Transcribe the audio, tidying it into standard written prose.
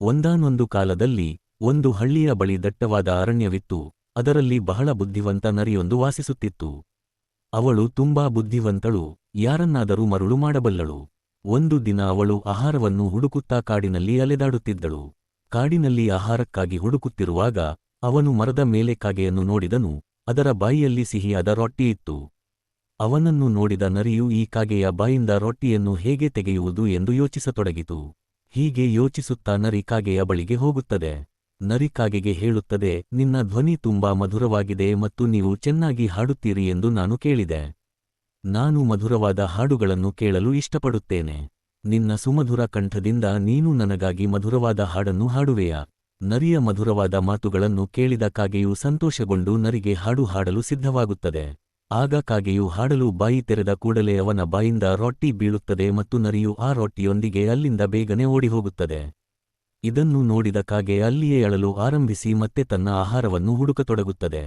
ಒಂದಾನೊಂದು ಕಾಲದಲ್ಲಿ ಒಂದು ಹಳ್ಳಿಯ ಬಳಿ ದಟ್ಟವಾದ ಅರಣ್ಯವಿತ್ತು. ಅದರಲ್ಲಿ ಬಹಳ ಬುದ್ಧಿವಂತ ನರಿಯೊಂದು ವಾಸಿಸುತ್ತಿತ್ತು. ಅವಳು ತುಂಬಾ ಬುದ್ಧಿವಂತಳು, ಯಾರನ್ನಾದರೂ ಮರುಳು ಮಾಡಬಲ್ಲಳು. ಒಂದು ದಿನ ಅವಳು ಆಹಾರವನ್ನು ಹುಡುಕುತ್ತಾ ಕಾಡಿನಲ್ಲಿ ಅಲೆದಾಡುತ್ತಿದ್ದಳು. ಕಾಡಿನಲ್ಲಿ ಆಹಾರಕ್ಕಾಗಿ ಹುಡುಕುತ್ತಿರುವಾಗ ಅವನು ಮರದ ಮೇಲೆ ಕಾಗೆಯನ್ನು ನೋಡಿದನು. ಅದರ ಬಾಯಿಯಲ್ಲಿ ಸಿಹಿಯಾದ ರೊಟ್ಟಿಯಿತ್ತು. ಅವನನ್ನು ನೋಡಿದ ನರಿಯು ಈ ಕಾಗೆಯ ಬಾಯಿಂದ ರೊಟ್ಟಿಯನ್ನು ಹೇಗೆ ತೆಗೆಯುವುದು ಎಂದು ಯೋಚಿಸತೊಡಗಿತು. ಹೀಗೆ ಯೋಚಿಸುತ್ತಾ ನರಿ ಕಾಗೆಯ ಬಳಿಗೆ ಹೋಗುತ್ತದೆ. ನರಿ ಕಾಗೆಗೆ ಹೇಳುತ್ತದೆ, ನಿನ್ನ ಧ್ವನಿ ತುಂಬಾ ಮಧುರವಾಗಿದೆ ಮತ್ತು ನೀವು ಚೆನ್ನಾಗಿ ಹಾಡುತ್ತೀರಿ ಎಂದು ನಾನು ಕೇಳಿದೆ. ನಾನು ಮಧುರವಾದ ಹಾಡುಗಳನ್ನು ಕೇಳಲು ಇಷ್ಟಪಡುತ್ತೇನೆ. ನಿನ್ನ ಸುಮಧುರ ಕಂಠದಿಂದ ನೀನು ನನಗಾಗಿ ಮಧುರವಾದ ಹಾಡನ್ನು ಹಾಡುವೆಯಾ? ನರಿಯ ಮಧುರವಾದ ಮಾತುಗಳನ್ನು ಕೇಳಿದ ಕಾಗೆಯು ಸಂತೋಷಗೊಂಡು ನರಿಗೆ ಹಾಡು ಹಾಡಲು ಸಿದ್ಧವಾಗುತ್ತದೆ. ಆಗ ಕಾಗೆಯು ಹಾಡಲು ಬಾಯಿ ತೆರೆದ ಕೂಡಲೇ ಅವನ ಬಾಯಿಂದ ರೊಟ್ಟಿ ಬೀಳುತ್ತದೆ ಮತ್ತು ನರಿಯು ಆ ರೊಟ್ಟಿಯೊಂದಿಗೆ ಅಲ್ಲಿಂದ ಬೇಗನೆ ಓಡಿಹೋಗುತ್ತದೆ. ಇದನ್ನು ನೋಡಿದ ಕಾಗೆ ಅಲ್ಲಿಯೇ ಅಳಲು ಆರಂಭಿಸಿ ಮತ್ತೆ ತನ್ನ ಆಹಾರವನ್ನು ಹುಡುಕತೊಡಗುತ್ತದೆ.